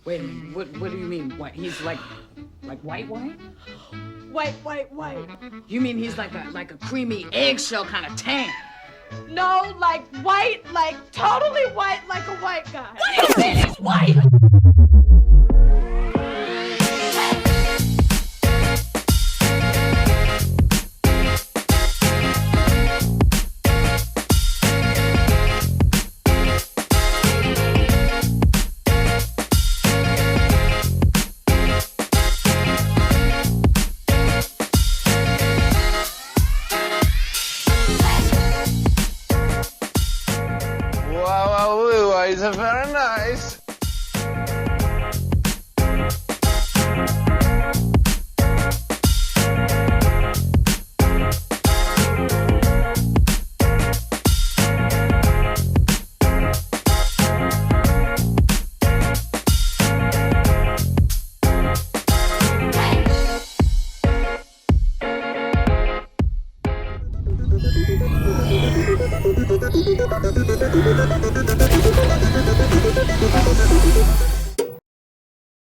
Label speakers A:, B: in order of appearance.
A: Wait a minute. What do you mean? What? He's like white?
B: White.
A: You mean he's like a creamy eggshell kind of tan?
B: No, like white, like totally white, like a white guy.
A: What do you mean he's white?
C: Wow, it's very nice.